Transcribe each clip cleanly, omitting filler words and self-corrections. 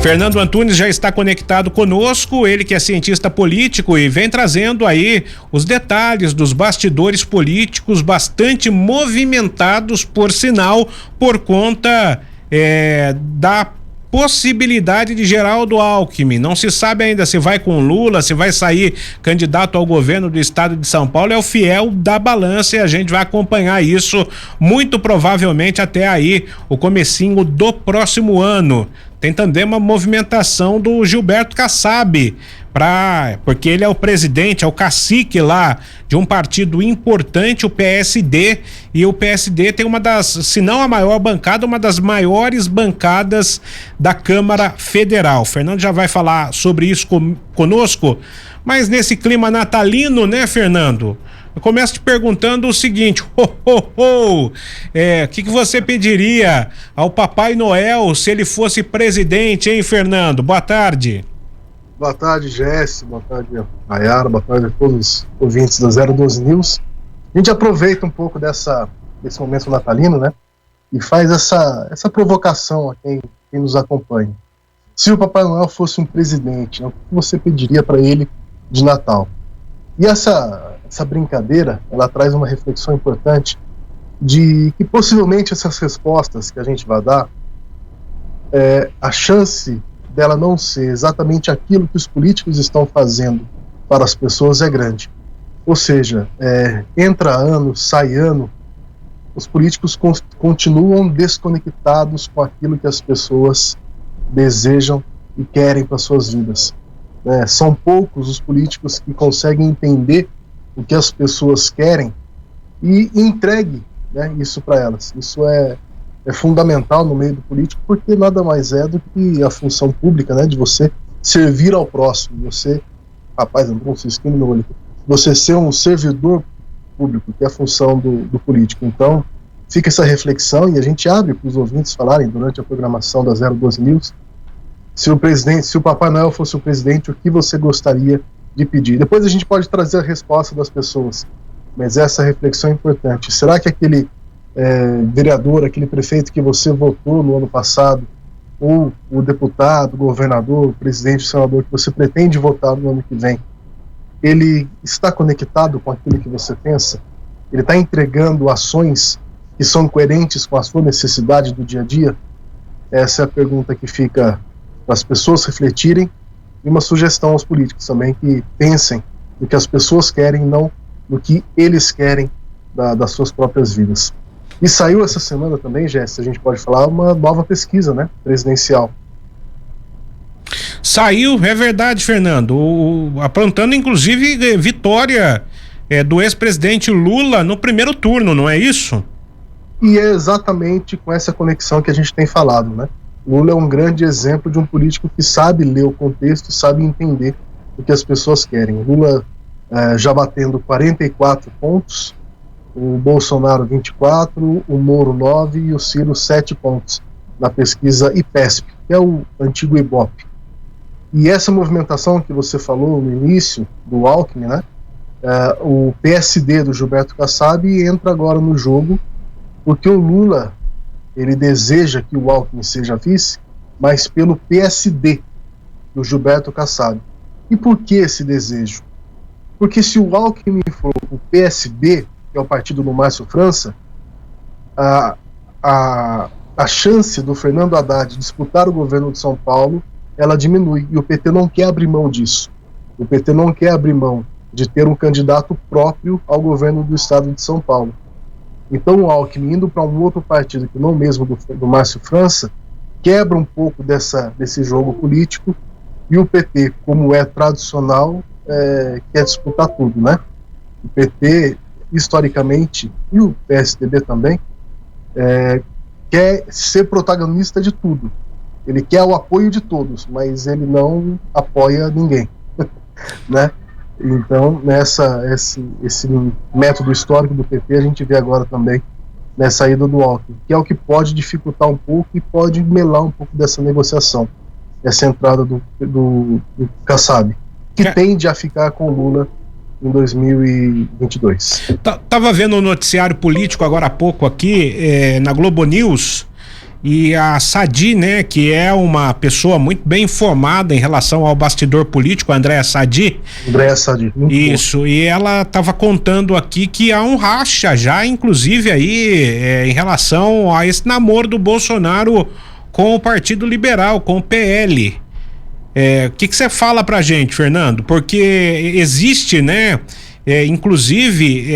Fernando Antunes já está conectado conosco, ele que é cientista político e vem trazendo aí os detalhes dos bastidores políticos bastante movimentados, por sinal, por conta da possibilidade de Geraldo Alckmin. Não se sabe ainda se vai com Lula, se vai sair candidato ao governo do estado de São Paulo. É o fiel da balança e a gente vai acompanhar isso muito provavelmente até aí o comecinho do próximo ano. Tem também uma movimentação do Gilberto Kassab, porque ele é o presidente, é o cacique lá de um partido importante, o PSD, e o PSD tem uma das, se não a maior bancada, uma das maiores bancadas da Câmara Federal. O Fernando já vai falar sobre isso conosco, mas nesse clima natalino, né, Fernando? Eu começo te perguntando o seguinte: o que você pediria ao Papai Noel se ele fosse presidente, hein, Fernando? Boa tarde. Boa tarde, Jesse, boa tarde, Nayara, boa tarde a todos os ouvintes da 012 News. A gente aproveita um pouco desse momento natalino, né, e faz essa provocação a quem nos acompanha. Se o Papai Noel fosse um presidente, o que você pediria para ele de Natal? E essa brincadeira, ela traz uma reflexão importante de que possivelmente essas respostas que a gente vai dar, a chance dela não ser exatamente aquilo que os políticos estão fazendo para as pessoas é grande. Ou seja, entra ano, sai ano, os políticos continuam desconectados com aquilo que as pessoas desejam e querem para suas vidas. São poucos os políticos que conseguem entender o que as pessoas querem e entregue, né, isso para elas. Isso é fundamental no meio do político, porque nada mais é do que a função pública, né, de você servir ao próximo, você, rapaz, André, se esquema no olho, você ser um servidor público, que é a função do político. Então, fica essa reflexão e a gente abre para os ouvintes falarem durante a programação da 012 News. Se o Papai Noel fosse o presidente, o que você gostaria de pedir? Depois a gente pode trazer a resposta das pessoas, mas essa reflexão é importante. Será que aquele vereador, aquele prefeito que você votou no ano passado, ou o deputado, o governador, o presidente, o senador que você pretende votar no ano que vem, ele está conectado com aquilo que você pensa? Ele está entregando ações que são coerentes com a sua necessidade do dia a dia? Essa é a pergunta que fica para as pessoas refletirem, e uma sugestão aos políticos também, que pensem no que as pessoas querem, não no que eles querem das suas próprias vidas. E saiu essa semana também, Jéssica, a gente pode falar, uma nova pesquisa, né, presidencial. Saiu, é verdade, Fernando, aprontando inclusive vitória do ex-presidente Lula no primeiro turno, não é isso? E é exatamente com essa conexão que a gente tem falado, né? Lula é um grande exemplo de um político que sabe ler o contexto, sabe entender o que as pessoas querem. Lula já batendo 44 pontos, o Bolsonaro 24, o Moro 9 e o Ciro 7 pontos na pesquisa IPESP, que é o antigo Ibope. E essa movimentação que você falou no início, do Alckmin, né? O PSD do Gilberto Kassab entra agora no jogo, porque o Lula, ele deseja que o Alckmin seja vice, mas pelo PSD do Gilberto Kassab. E por que esse desejo? Porque se o Alckmin for o PSB, que é o partido do Márcio França, a chance do Fernando Haddad disputar o governo de São Paulo, ela diminui, e o PT não quer abrir mão disso. O PT não quer abrir mão de ter um candidato próprio ao governo do estado de São Paulo. Então o Alckmin, indo para um outro partido que não mesmo do Márcio França, quebra um pouco desse jogo político, e o PT, como é tradicional, quer disputar tudo, né? O PT, historicamente, e o PSDB também, quer ser protagonista de tudo. Ele quer o apoio de todos, mas ele não apoia ninguém, né? Então, esse método histórico do PT, a gente vê agora também nessa ida do Alckmin, que é o que pode dificultar um pouco e pode melar um pouco dessa negociação, essa entrada do Kassab, que tende a ficar com o Lula em 2022. Tava vendo o noticiário político agora há pouco aqui, na Globo News, e a Sadi, né, que é uma pessoa muito bem informada em relação ao bastidor político, a Andréa Sadi. Andréa Sadi. Isso, e ela estava contando aqui que há um racha já, inclusive aí, em relação a esse namoro do Bolsonaro com o Partido Liberal, com o PL. O que você fala pra gente, Fernando? Porque existe, né, inclusive,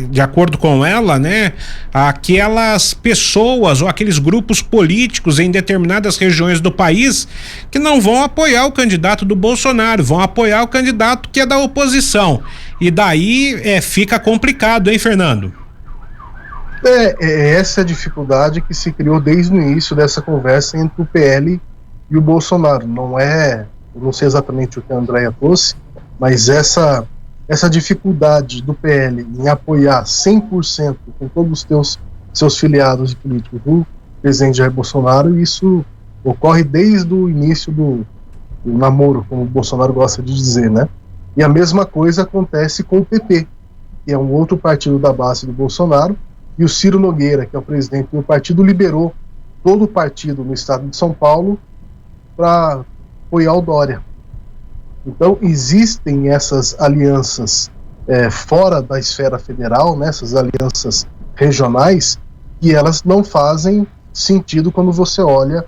de acordo com ela, né, aquelas pessoas ou aqueles grupos políticos em determinadas regiões do país que não vão apoiar o candidato do Bolsonaro, vão apoiar o candidato que é da oposição. E daí fica complicado, hein, Fernando? Essa é a dificuldade que se criou desde o início dessa conversa entre o PL e o Bolsonaro. Eu não sei exatamente o que a Andréa trouxe, mas essa dificuldade do PL em apoiar 100% com todos os seus filiados e políticos do presidente Jair Bolsonaro, isso ocorre desde o início do namoro, como o Bolsonaro gosta de dizer, né? E a mesma coisa acontece com o PP, que é um outro partido da base do Bolsonaro, e o Ciro Nogueira, que é o presidente do partido, liberou todo o partido no estado de São Paulo para apoiar o Dória. Então, existem essas alianças fora da esfera federal, né, essas alianças regionais, e elas não fazem sentido quando você olha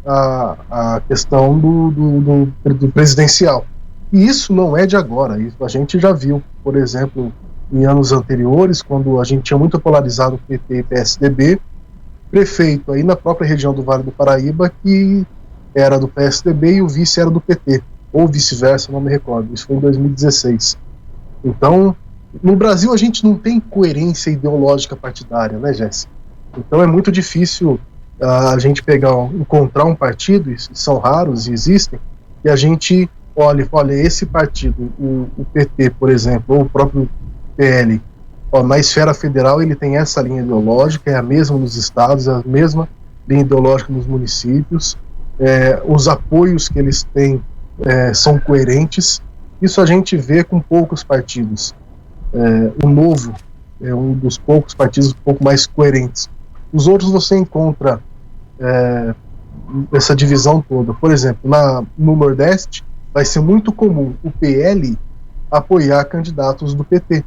a questão do presidencial. E isso não é de agora, isso a gente já viu, por exemplo, em anos anteriores, quando a gente tinha muito polarizado PT e PSDB, prefeito aí na própria região do Vale do Paraíba que era do PSDB e o vice era do PT, ou vice-versa, não me recordo, isso foi em 2016. Então, no Brasil a gente não tem coerência ideológica partidária, né, Jéssica? Então é muito difícil a gente encontrar um partido, e são raros e existem, e a gente olha esse partido, o PT, por exemplo, ou o próprio PL, na esfera federal ele tem essa linha ideológica, é a mesma nos estados, é a mesma linha ideológica nos municípios, os apoios que eles têm são coerentes. Isso a gente vê com poucos partidos. O Novo é um dos poucos partidos um pouco mais coerentes. Os outros você encontra essa divisão toda. Por exemplo, no Nordeste vai ser muito comum o PL apoiar candidatos do PT.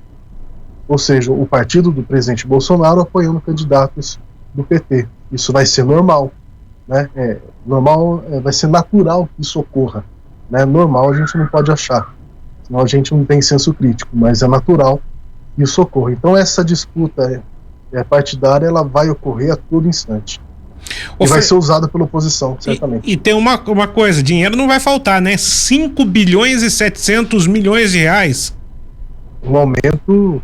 Ou seja, o partido do presidente Bolsonaro apoiando candidatos do PT. Isso vai ser normal, né? Vai ser natural que isso ocorra, né? Normal a gente não pode achar, senão a gente não tem senso crítico, mas é natural que isso ocorra. Então essa disputa partidária ela vai ocorrer a todo instante. E vai ser usada pela oposição, certamente. E tem uma coisa, dinheiro não vai faltar, né? 5 bilhões e 700 milhões de reais. Um aumento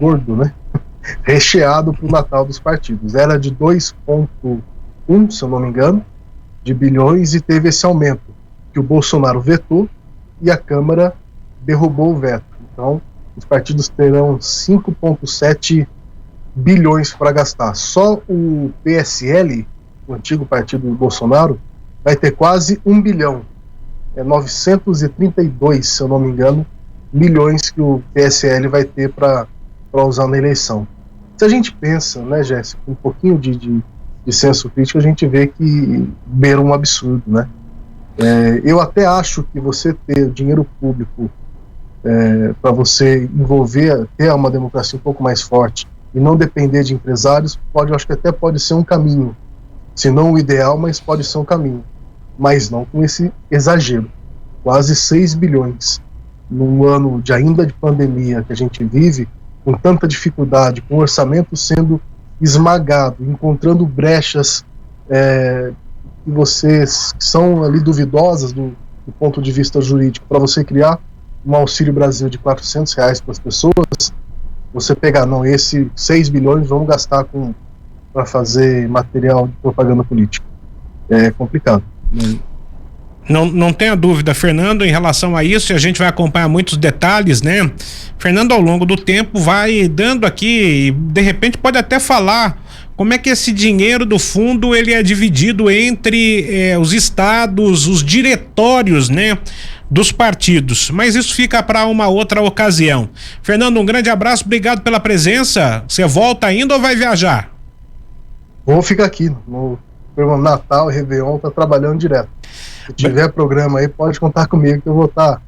gordo, né? Recheado para o Natal dos partidos. Era de 2,1, se eu não me engano, de bilhões, e teve esse aumento que o Bolsonaro vetou e a Câmara derrubou o veto. Então, os partidos terão 5,7 bilhões para gastar. Só o PSL, o antigo partido do Bolsonaro, vai ter quase 1 bilhão. 932, se eu não me engano, milhões que o PSL vai ter para usar na eleição. Se a gente pensa, né, Jéssica, um pouquinho de senso crítico, a gente vê que beira um absurdo, né? Eu até acho que você ter dinheiro público para você ter uma democracia um pouco mais forte e não depender de empresários, acho que até pode ser um caminho. Se não o ideal, mas pode ser um caminho. Mas não com esse exagero. Quase 6 bilhões num ano ainda de pandemia que a gente vive, com tanta dificuldade, com o orçamento sendo esmagado, encontrando brechas que são ali duvidosas do ponto de vista jurídico, para você criar um Auxílio Brasil de R$400 para as pessoas, você pegar, esse 6 bilhões vamos gastar para fazer material de propaganda política. É complicado. Não tenha dúvida, Fernando, em relação a isso, e a gente vai acompanhar muitos detalhes, né? Fernando, ao longo do tempo, vai dando aqui, de repente pode até falar como é que esse dinheiro do fundo ele é dividido entre os estados, os diretórios, né, dos partidos. Mas isso fica para uma outra ocasião. Fernando, um grande abraço, obrigado pela presença. Você volta ainda ou vai viajar? vou ficar aqui no Natal e Réveillon, tá trabalhando direto. Se tiver programa aí, pode contar comigo que eu vou estar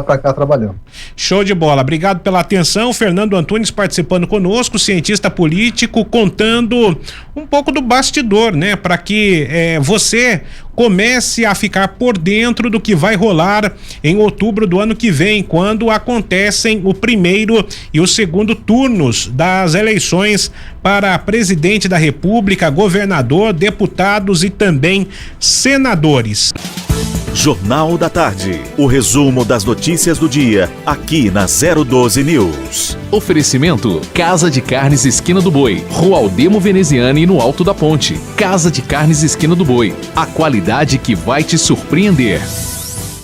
para cá trabalhando. Show de bola, obrigado pela atenção. Fernando Antunes participando conosco, cientista político, contando um pouco do bastidor, né, para que você comece a ficar por dentro do que vai rolar em outubro do ano que vem, quando acontecem o primeiro e o segundo turnos das eleições para presidente da República, governador, deputados e também senadores. Jornal da Tarde. O resumo das notícias do dia, aqui na 012 News. Oferecimento: Casa de Carnes Esquina do Boi, Rua Aldemo Veneziane, no Alto da Ponte. Casa de Carnes Esquina do Boi, a qualidade que vai te surpreender.